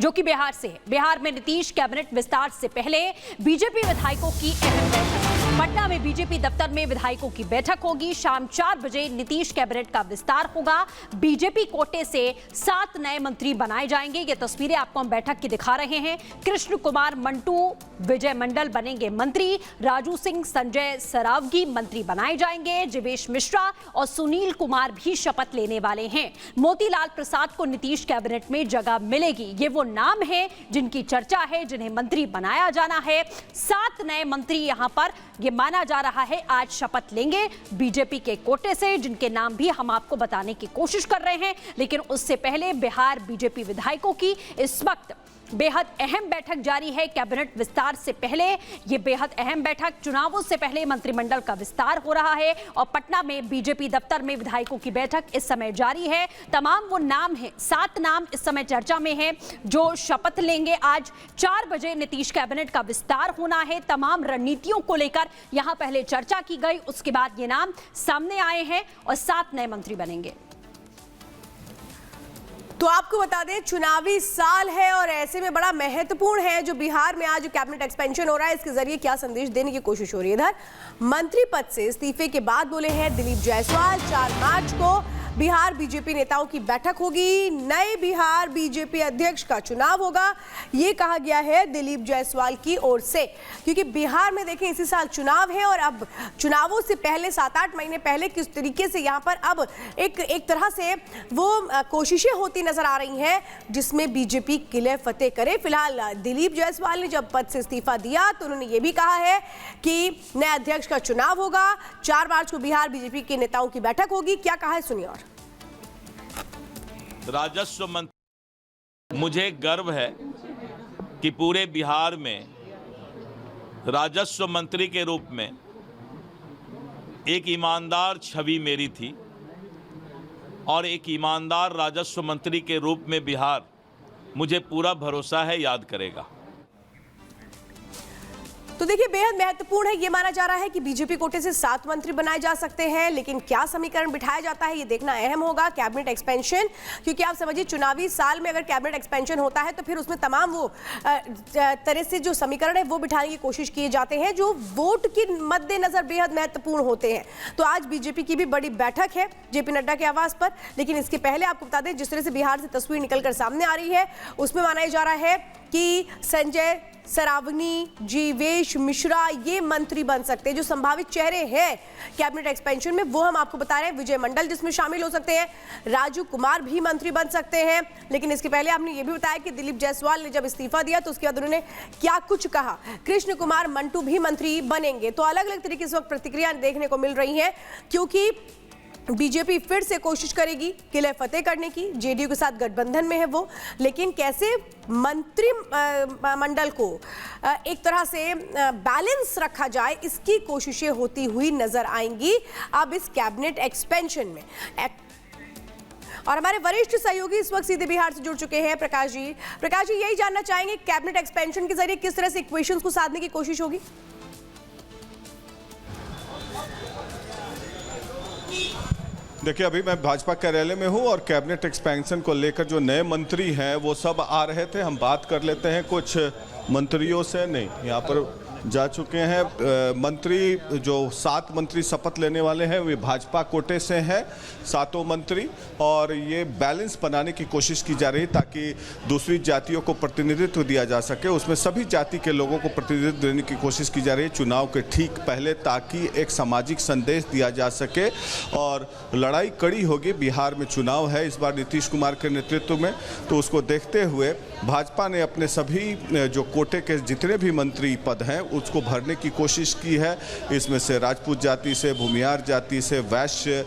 जो कि बिहार से है। बिहार में नीतीश कैबिनेट विस्तार से पहले बीजेपी विधायकों की अहम बैठक। पटना में बीजेपी दफ्तर में विधायकों की बैठक होगी। शाम 4 बजे नीतीश कैबिनेट का विस्तार होगा। बीजेपी कोटे से 7 नए मंत्री बनाए जाएंगे। ये तस्वीरें आपको हम बैठक की दिखा रहे हैं। कृष्ण कुमार मंटू विजय मंडल बनेंगे मंत्री। राजू सिंह संजय सरावगी मंत्री बनाए जाएंगे। जीवेश मिश्रा और सुनील कुमार भी शपथ लेने वाले हैं। मोतीलाल प्रसाद को नीतीश कैबिनेट में जगह मिलेगी। ये वो नाम है जिनकी चर्चा है, जिन्हें मंत्री बनाया जाना है। 7 नए मंत्री यहां पर ये माना जा रहा है आज शपथ लेंगे बीजेपी के कोटे से, जिनके नाम भी हम आपको बताने की कोशिश कर रहे हैं। लेकिन उससे पहले बिहार बीजेपी विधायकों की इस वक्त बेहद अहम बैठक जारी है। कैबिनेट विस्तार से पहले ये बेहद अहम बैठक, चुनावों से पहले मंत्रिमंडल का विस्तार हो रहा है और पटना में बीजेपी दफ्तर में विधायकों की बैठक इस समय जारी है। तमाम वो नाम हैं, 7 नाम इस समय चर्चा में हैं जो शपथ लेंगे। आज 4 बजे नीतीश कैबिनेट का विस्तार होना है। तमाम रणनीतियों को लेकर यहां पहले चर्चा की गई, उसके बाद ये नाम सामने आए हैं और 7 नए मंत्री बनेंगे। तो आपको बता दें, चुनावी साल है और ऐसे में बड़ा महत्वपूर्ण है जो बिहार में आज कैबिनेट एक्सपेंशन हो रहा है, इसके जरिए क्या संदेश देने की कोशिश हो रही है। इधर मंत्री पद से इस्तीफे के बाद बोले हैं दिलीप जायसवाल, 4 मार्च को बिहार बीजेपी नेताओं की बैठक होगी। नए बिहार बीजेपी अध्यक्ष का चुनाव होगा, ये कहा गया है दिलीप जायसवाल की ओर से, क्योंकि बिहार में देखें इसी साल चुनाव है और अब चुनावों से पहले 7-8 महीने पहले किस तरीके से यहाँ पर अब एक तरह से वो कोशिशें होती नजर आ रही हैं जिसमें बीजेपी किले फतेह करे। फिलहाल दिलीप जायसवाल ने जब पद से इस्तीफा दिया तो उन्होंने ये भी कहा है कि नए अध्यक्ष का चुनाव होगा। 4 मार्च को बिहार बीजेपी के नेताओं की बैठक होगी। क्या कहा है सुनिए। और राजस्व मंत्री, मुझे गर्व है कि पूरे बिहार में राजस्व मंत्री के रूप में एक ईमानदार छवि मेरी थी और एक ईमानदार राजस्व मंत्री के रूप में बिहार, मुझे पूरा भरोसा है, याद करेगा। तो देखिए, बेहद महत्वपूर्ण है। ये माना जा रहा है कि बीजेपी कोटे से 7 मंत्री बनाए जा सकते हैं, लेकिन क्या समीकरण बिठाया जाता है ये देखना अहम होगा। कैबिनेट एक्सपेंशन, क्योंकि आप समझिए चुनावी साल में अगर कैबिनेट एक्सपेंशन होता है तो फिर उसमें तमाम वो तरह से जो समीकरण है वो बिठाने की कोशिश किए जाते हैं जो वोट के मद्देनजर बेहद महत्वपूर्ण होते हैं। तो आज बीजेपी की भी बड़ी बैठक है जेपी नड्डा के आवास पर, लेकिन इसके पहले आपको बता दें जिस तरह से बिहार से तस्वीर निकलकर सामने आ रही है उसमें माना जा रहा है कि संजय सरावगी, जीवेश मिश्रा ये मंत्री बन सकते हैं। जो संभावित चेहरे हैं कैबिनेट एक्सपेंशन में वो हम आपको बता रहे हैं। विजय मंडल जिसमें शामिल हो सकते हैं, राजू कुमार भी मंत्री बन सकते हैं। लेकिन इसके पहले आपने ये भी बताया कि दिलीप जायसवाल ने जब इस्तीफा दिया तो उसके बाद उन्होंने क्या कुछ कहा। कृष्ण कुमार मंटू भी मंत्री बनेंगे। तो अलग अलग तरीके से वक्त प्रतिक्रिया देखने को मिल रही है, क्योंकि बीजेपी फिर से कोशिश करेगी किले फतेह करने की। जेडीयू के साथ गठबंधन में है वो, लेकिन कैसे मंत्री मंडल को एक तरह से बैलेंस रखा जाए इसकी कोशिशें होती हुई नजर आएंगी अब इस कैबिनेट एक्सपेंशन में। और हमारे वरिष्ठ सहयोगी इस वक्त सीधे बिहार से जुड़ चुके हैं, प्रकाश जी। प्रकाश जी, यही जानना चाहेंगे कैबिनेट एक्सपेंशन के जरिए किस तरह से इक्वेशंस को साधने की कोशिश होगी। देखिए, अभी मैं भाजपा कार्यालय में हूं और कैबिनेट एक्सपेंशन को लेकर जो नए मंत्री हैं वो सब आ रहे थे। हम बात कर लेते हैं कुछ मंत्रियों से। नहीं, यहाँ पर जा चुके हैं मंत्री। जो 7 मंत्री शपथ लेने वाले हैं वे भाजपा कोटे से हैं, 7 मंत्री, और ये बैलेंस बनाने की कोशिश की जा रही ताकि दूसरी जातियों को प्रतिनिधित्व दिया जा सके। उसमें सभी जाति के लोगों को प्रतिनिधित्व देने की कोशिश की जा रही है चुनाव के ठीक पहले, ताकि एक सामाजिक संदेश दिया जा सके। और लड़ाई कड़ी होगी, बिहार में चुनाव है इस बार नीतीश कुमार के नेतृत्व में, तो उसको देखते हुए भाजपा ने अपने सभी जो कोटे के जितने भी मंत्री पद हैं उसको भरने की कोशिश की है। इसमें से राजपूत जाति से, भूमियार जाति से, वैश्य,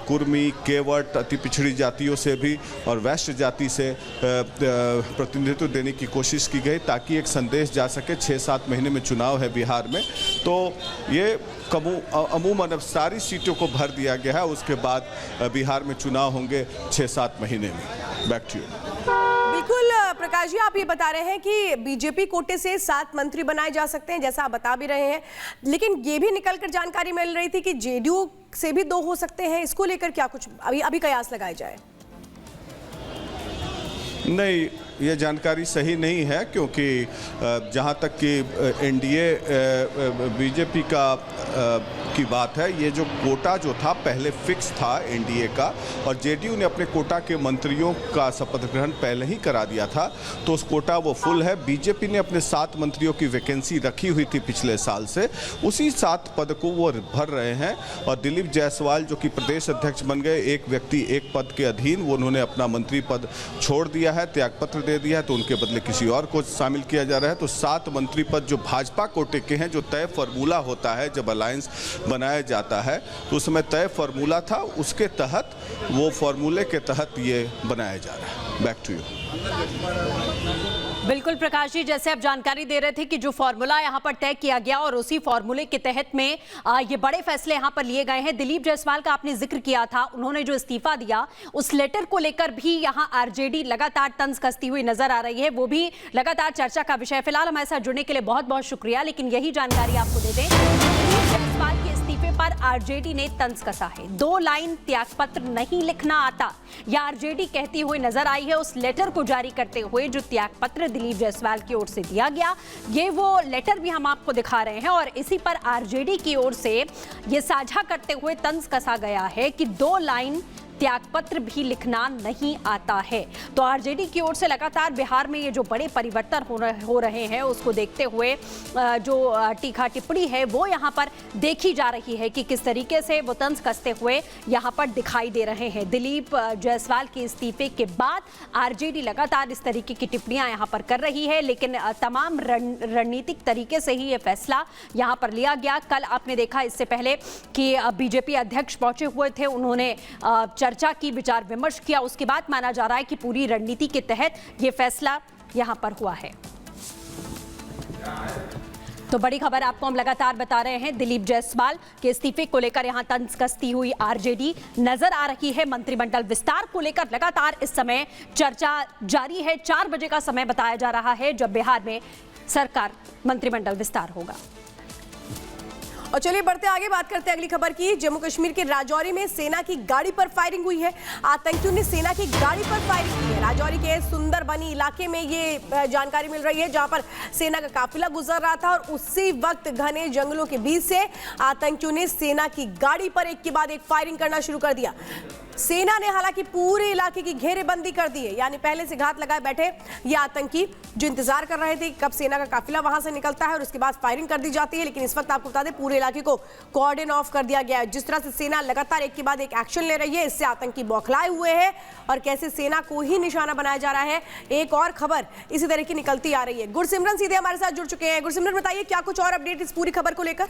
कुर्मी, केवट, अति पिछड़ी जातियों से भी और वैश्य जाति से प्रतिनिधित्व देने की कोशिश की गई ताकि एक संदेश जा सके। 6-7 महीने में चुनाव है बिहार में, तो ये अमूमन अब सारी सीटों को भर दिया गया है। उसके बाद बिहार में चुनाव होंगे 6-7 महीने में। Back to you. बिल्कुल प्रकाश जी, आप ये बता रहे हैं कि बीजेपी कोटे से 7 मंत्री बनाए जा सकते हैं, जैसा आप बता भी रहे हैं, लेकिन ये भी निकलकर जानकारी मिल रही थी कि जेडीयू से भी 2 हो सकते हैं। इसको लेकर क्या कुछ अभी कयास लगाए जाए? नहीं, ये जानकारी सही नहीं है, क्योंकि जहाँ तक कि एनडीए बीजेपी की बात है, ये जो कोटा जो था पहले फिक्स था एनडीए का, और जेडीयू ने अपने कोटा के मंत्रियों का शपथ ग्रहण पहले ही करा दिया था, तो उस कोटा वो फुल है। बीजेपी ने अपने 7 मंत्रियों की वैकेंसी रखी हुई थी पिछले साल से, उसी 7 पद को वो भर रहे हैं। और दिलीप जायसवाल जो कि प्रदेश अध्यक्ष बन गए, एक व्यक्ति एक पद के अधीन, वो उन्होंने अपना मंत्री पद छोड़ दिया है, त्यागपत्र दे दिया है, तो उनके बदले किसी और को शामिल किया जा रहा है। तो 7 मंत्री पद जो भाजपा कोटे के हैं, जो तय फार्मूला होता है जब अलायंस बनाया जाता है, तो उसमें तय फार्मूला था, उसके तहत वो फार्मूले के तहत ये बनाया जा रहा है। Back to you. बिल्कुल प्रकाश जी, जैसे आप जानकारी दे रहे थे कि जो फॉर्मूला यहां पर तय किया गया और उसी फॉर्मूले के तहत में ये बड़े फैसले यहां पर लिए गए हैं। दिलीप जायसवाल का आपने जिक्र किया था, उन्होंने जो इस्तीफा दिया उस लेटर को लेकर भी यहां आरजेडी लगातार तंज कसती हुई नजर आ रही है, वो भी लगातार चर्चा का विषय। फिलहाल हमारे साथ जुड़ने के लिए बहुत बहुत शुक्रिया, लेकिन यही जानकारी आपको दे दें, दिलीप जायसवाल के इस्तीफे पर आरजेडी ने तंज कसा है। 2 लाइन त्यागपत्र नहीं लिखना आता, यह आरजेडी कहती हुई नजर आई है। उस लेटर को जारी करते हुए जो त्यागपत्र दिलीप जायसवाल की ओर से दिया गया, ये वो लेटर भी हम आपको दिखा रहे हैं, और इसी पर आरजेडी की ओर से ये साझा करते हुए तंज कसा गया है कि 2 लाइन त्यागपत्र भी लिखना नहीं आता है। तो आरजेडी की ओर से लगातार बिहार में ये जो बड़े परिवर्तन हो रहे हैं, उसको देखते हुए जो टीका टिप्पणी है वो यहाँ पर देखी जा रही है कि किस तरीके से वो तंज कसते हुए यहाँ पर दिखाई दे रहे हैं। दिलीप जायसवाल के इस्तीफे के बाद आरजेडी लगातार इस तरीके की टिप्पणियां यहाँ पर कर रही है, लेकिन तमाम रणनीतिक तरीके से ही ये फैसला यहाँ पर लिया गया। कल आपने देखा इससे पहले कि बीजेपी अध्यक्ष पहुंचे हुए थे, उन्होंने चर्चा की, विचार विमर्श किया, उसके बाद माना जा रहा है कि पूरी रणनीति के तहत यह फैसला यहां पर हुआ है। तो बड़ी खबर आपको हम लगातार बता रहे हैं, दिलीप जायसवाल के इस्तीफे को लेकर यहां तंज कसती हुई आरजेडी नजर आ रही है। मंत्रिमंडल विस्तार को लेकर लगातार इस समय चर्चा जारी है। 4 बजे का समय बताया जा रहा है जब बिहार में सरकार मंत्रिमंडल विस्तार होगा। और चलिए बढ़ते आगे, बात करते हैं अगली खबर की। जम्मू कश्मीर के राजौरी में सेना की गाड़ी पर फायरिंग हुई है। आतंकियों ने सेना की गाड़ी पर फायरिंग की है। राजौरी के सुंदरबनी इलाके में ये जानकारी मिल रही है, जहां पर सेना का काफिला गुजर रहा था और उसी वक्त घने जंगलों के बीच से आतंकियों ने सेना की गाड़ी पर एक के बाद एक फायरिंग करना शुरू कर दिया। सेना ने हालांकि पूरे इलाके की घेरेबंदी कर दी है, यानी पहले से घात लगाए बैठे ये आतंकी जो इंतजार कर रहे थे कब सेना का काफिला वहां से निकलता है और उसके बाद फायरिंग कर दी जाती है। लेकिन इस वक्त आपको बता दें, पूरे इलाके को कॉर्डन ऑफ कर दिया गया है। जिस तरह से सेना लगातार एक के बाद एक एक्शन ले रही है, इससे आतंकी बौखलाए हुए हैं और कैसे सेना को ही निशाना बनाया जा रहा है। एक और खबर इसी तरह की निकलती आ रही है। गुरसिमरन सीधे हमारे साथ जुड़ चुके हैं। गुरसिमरन, बताइए क्या कुछ और अपडेट इस पूरी खबर को लेकर?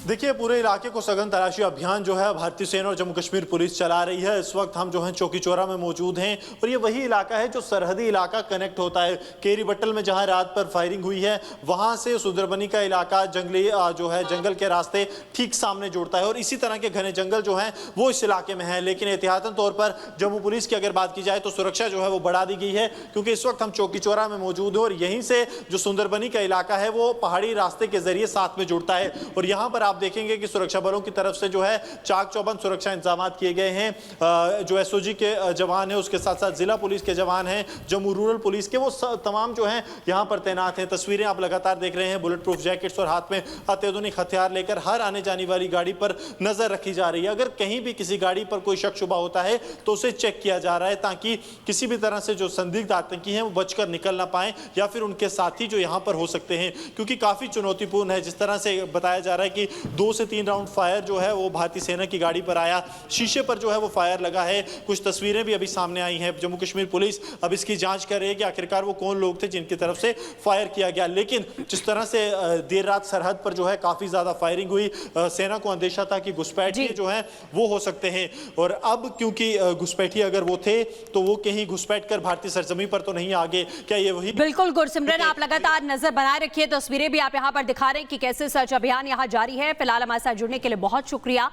देखिए, पूरे इलाके को सघन तलाशी अभियान जो है भारतीय सेना और जम्मू कश्मीर पुलिस चला रही है। इस वक्त हम जो है चौकी चौरा में मौजूद हैं और ये वही इलाका है जो सरहदी इलाका कनेक्ट होता है। केरी बट्टल में जहां रात पर फायरिंग हुई है, वहां से सुंदरबनी का इलाका जंगली जो है जंगल के रास्ते ठीक सामने जुड़ता है और इसी तरह के घने जंगल जो है वो इस इलाके में है। लेकिन एहतियातन तौर पर जम्मू पुलिस की अगर बात की जाए तो सुरक्षा जो है वो बढ़ा दी गई है, क्योंकि इस वक्त हम चौकी चौरा में मौजूद हैं और यहीं से जो सुंदरबनी का इलाका है वो पहाड़ी रास्ते के जरिए साथ में जुड़ता है। और यहाँ पर आप देखेंगे कि सुरक्षा बलों की तरफ से जो है चाक चौबंद सुरक्षा इंतजाम किए गए हैं। जो एसओजी के जवान हैं, उसके साथ साथ जिला पुलिस के जवान हैं, जम्मू रूरल पुलिस के, वो तमाम जो हैं यहाँ पर तैनात हैं। तस्वीरें आप लगातार देख रहे हैं, बुलेट प्रूफ जैकेट्स और हाथ में अत्याधुनिक हथियार लेकर हर आने जाने वाली गाड़ी पर नजर रखी जा रही है। अगर कहीं भी किसी गाड़ी पर कोई शक शुबा होता है तो उसे चेक किया जा रहा है, ताकि किसी भी तरह से जो संदिग्ध आतंकी हैं वो बचकर निकल ना पाए या फिर उनके साथी जो यहाँ पर हो सकते हैं, क्योंकि काफी चुनौतीपूर्ण है। जिस तरह से बताया जा रहा है कि 2 से 3 राउंड फायर जो है वो भारतीय सेना की गाड़ी पर आया, शीशे पर जो है वो फायर लगा है। कुछ तस्वीरें भी अभी सामने आई हैं। जम्मू कश्मीर पुलिस अब इसकी जांच कर रही है कि आखिरकार वो कौन लोग थे जिनकी तरफ से फायर किया गया। लेकिन जिस तरह से देर रात सरहद पर जो है काफी ज्यादा फायरिंग हुई, सेना को अंदेशा था कि घुसपैठिए जो है वो हो सकते हैं, और अब क्योंकि घुसपैठिए अगर वो थे तो वो कहीं घुसपैठ कर भारतीय सरजमीन पर तो नहीं आगे। क्या ये वही? बिल्कुल गुरसिमरन, आप लगातार नजर बनाए रखिए। तस्वीरें भी आप यहाँ पर दिखा रहे हैं कि कैसे सर्च अभियान यहाँ जारी है। फिलहाल हमारे साथ जुड़ने के लिए बहुत शुक्रिया।